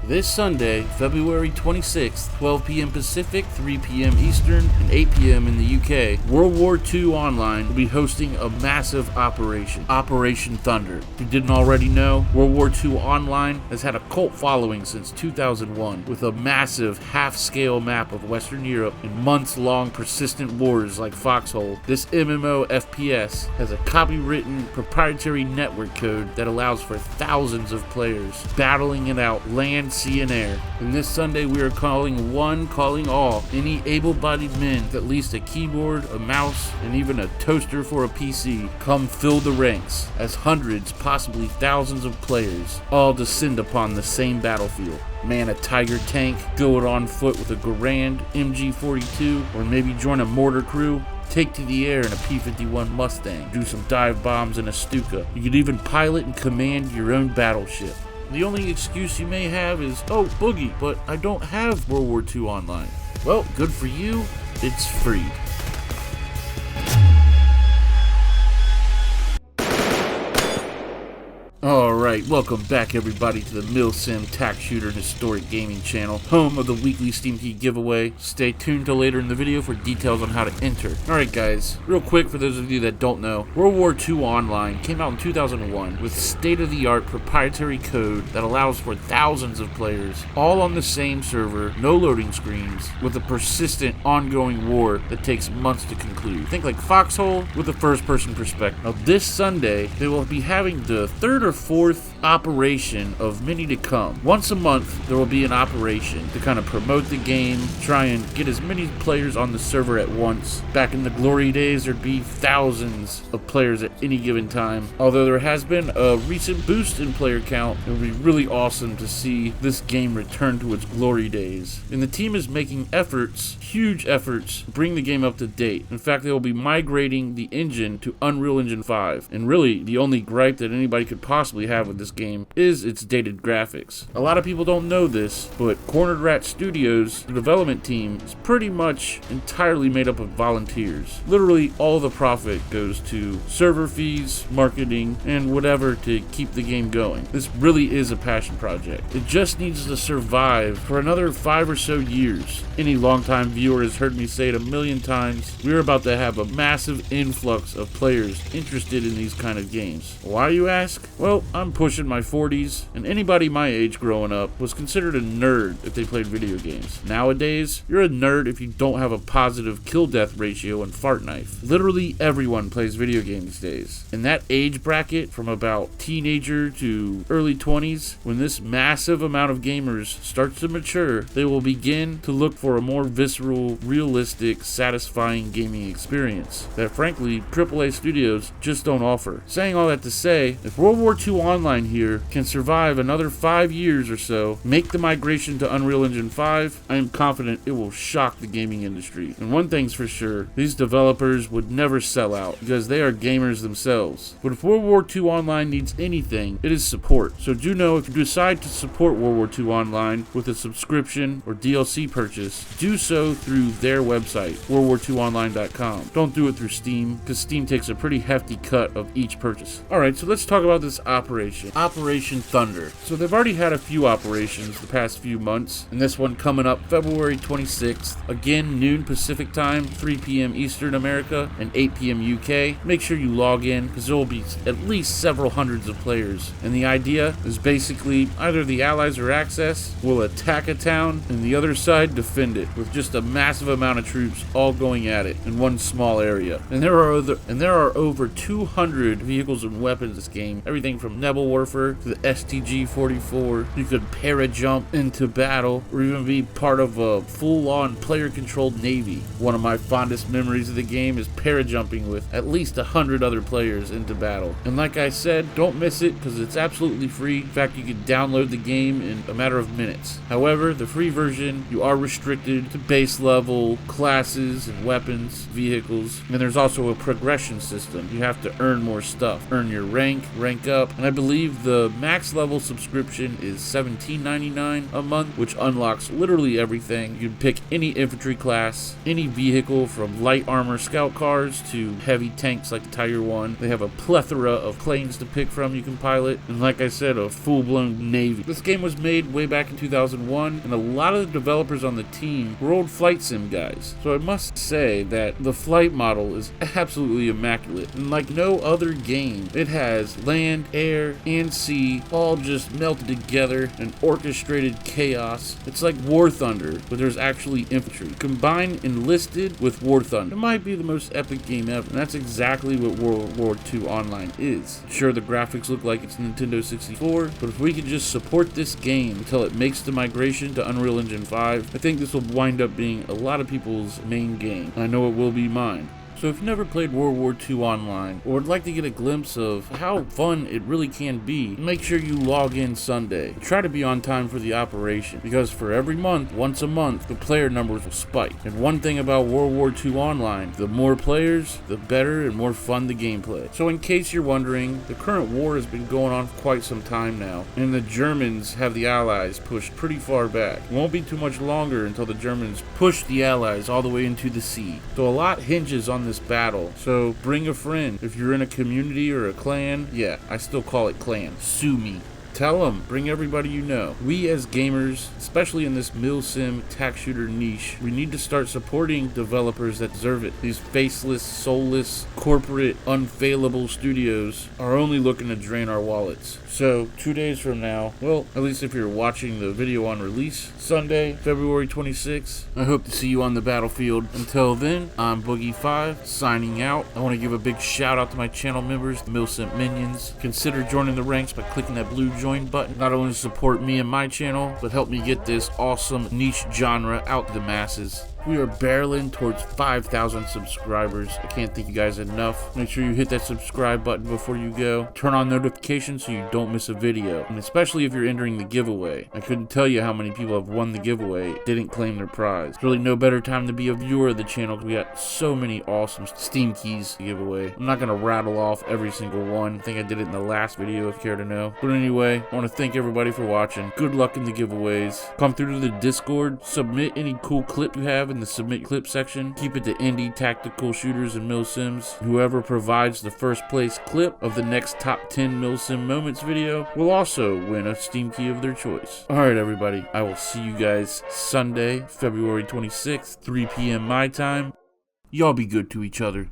This Sunday, February 26th, 12 p.m. Pacific, 3 p.m. Eastern, and 8 p.m. in the UK, World War II Online will be hosting a massive operation, Operation Thunder. If you didn't already know, World War II Online has had a cult following since 2001, with a massive half-scale map of Western Europe and months-long persistent wars like Foxhole. This MMO FPS has a copywritten proprietary network code that allows for thousands of players battling it out land, sea, and air. And this Sunday we are calling all, any able-bodied men with at least a keyboard, a mouse, and even a toaster for a PC. Come fill the ranks as hundreds, possibly thousands of players all descend upon the same battlefield. Man a tiger tank, go it on foot with a Garand MG42, or maybe join a mortar crew. Take to the air in a P-51 Mustang, do some dive bombs in a Stuka. You could even pilot and command your own battleship. The only excuse you may have is, oh, Boogie, but I don't have World War II Online. Well, good for you, it's free. Alright, welcome back everybody to the Mil-Simp Tac Shooter and Historic Gaming channel, home of the weekly Steam Key giveaway. Stay tuned till later in the video for details on how to enter. Alright guys, real quick for those of you that don't know, World War II Online came out in 2001 with state-of-the-art proprietary code that allows for thousands of players, all on the same server, no loading screens, with a persistent ongoing war that takes months to conclude. Think like Foxhole with a first-person perspective. Now this Sunday, they will be having the third or fourth operation of many to come. Once a month, there will be an operation to kind of promote the game, try and get as many players on the server at once. Back in the glory days, there'd be thousands of players at any given time. Although there has been a recent boost in player count, it would be really awesome to see this game return to its glory days. And the team is making efforts, huge efforts, to bring the game up to date. In fact, they will be migrating the engine to Unreal Engine 5. And really, the only gripe that anybody could possibly have with this game is its dated graphics. A lot of people don't know this, but Cornered Rat Studios, the development team, is pretty much entirely made up of volunteers. Literally all the profit goes to server fees, marketing, and whatever to keep the game going. This really is a passion project. It just needs to survive for another 5 or so years. Any longtime viewer has heard me say it a million times. We're about to have a massive influx of players interested in these kind of games. Why, you ask? Well, I'm pushing my 40s, and anybody my age growing up was considered a nerd if they played video games. Nowadays, you're a nerd if you don't have a positive kill-death ratio and fart knife. Literally everyone plays video games these days. In that age bracket, from about teenager to early 20s, when this massive amount of gamers starts to mature, they will begin to look for a more visceral, realistic, satisfying gaming experience that frankly AAA studios just don't offer. Saying all that to say, if World War II Online here can survive another 5 years or so, make the migration to Unreal Engine 5, I am confident it will shock the gaming industry. And one thing's for sure, these developers would never sell out because they are gamers themselves. But if World War II Online needs anything, it is support. So do know if you decide to support World War II Online with a subscription or DLC purchase, do so through their website, worldwar2online.com. Don't do it through Steam, because Steam takes a pretty hefty cut of each purchase. Alright, so let's talk about this Operation Thunder. So they've already had a few operations the past few months, and this one coming up February 26th, again noon Pacific time, 3 p.m. Eastern America, and 8 p.m. UK. Make sure you log in, because there will be at least several hundreds of players. And the idea is basically either the Allies or Axis will attack a town, and the other side defend it, with just a massive amount of troops all going at it in one small area. And there are over 200 vehicles and weapons in this game, everything from Nebel Warfare to the STG-44. You could para-jump into battle, or even be part of a full-on player-controlled navy. One of my fondest memories of the game is para-jumping with at least 100 other players into battle. And like I said, don't miss it, because it's absolutely free. In fact, you can download the game in a matter of minutes. However, the free version, you are restricted to base level classes and weapons, vehicles, and there's also a progression system. You have to earn more stuff, earn your rank up, and I believe believe the max level subscription is $17.99 a month, which unlocks literally everything. You can pick any infantry class, any vehicle from light armor scout cars to heavy tanks like the Tiger 1. They have a plethora of planes to pick from you can pilot, and like I said, a full-blown navy. This game was made way back in 2001, and a lot of the developers on the team were old flight sim guys. So I must say that the flight model is absolutely immaculate, and like no other game, it has land, air, and sea all just melted together in orchestrated chaos. It's like War Thunder, but there's actually infantry. Combine Enlisted with War Thunder. It might be the most epic game ever, and that's exactly what World War II Online is. Sure, the graphics look like it's Nintendo 64, but if we could just support this game until it makes the migration to Unreal Engine 5, I think this will wind up being a lot of people's main game. I know it will be mine. So if you've never played World War II Online, or would like to get a glimpse of how fun it really can be, make sure you log in Sunday. Try to be on time for the operation, because for every month, once a month, the player numbers will spike. And one thing about World War II Online, the more players, the better and more fun the gameplay. So in case you're wondering, the current war has been going on for quite some time now, and the Germans have the Allies pushed pretty far back. It won't be too much longer until the Germans push the Allies all the way into the sea. So a lot hinges on this battle, so bring a friend. If you're in a community or a clan, yeah, I still call it clan, sue me. Tell them, bring everybody you know. We as gamers, especially in this Mil-Sim tac shooter niche, we need to start supporting developers that deserve it. These faceless, soulless, corporate, unfailable studios are only looking to drain our wallets. So 2 days from now, well, at least if you're watching the video on release, Sunday, February 26th, I hope to see you on the battlefield. Until then, I'm Boogie5, signing out. I want to give a big shout out to my channel members, the Mil-Simp Minions. Consider joining the ranks by clicking that blue join button. Not only support me and my channel, but help me get this awesome niche genre out to the masses. We are barreling towards 5,000 subscribers. I can't thank you guys enough. Make sure you hit that subscribe button before you go. Turn on notifications so you don't miss a video. And especially if you're entering the giveaway. I couldn't tell you how many people have won the giveaway, didn't claim their prize. There's really no better time to be a viewer of the channel because we got so many awesome Steam keys to give away. I'm not going to rattle off every single one. I think I did it in the last video if you care to know. But anyway, I want to thank everybody for watching. Good luck in the giveaways. Come through to the Discord. Submit any cool clip you have in the submit clip section. Keep it to indie tactical shooters and Mil-Sims. Whoever provides the first place clip of the next top 10 Mil-Sim moments video will also win a Steam key of their choice. Alright everybody, I will see you guys Sunday, February 26th, 3 p.m. my time. Y'all be good to each other.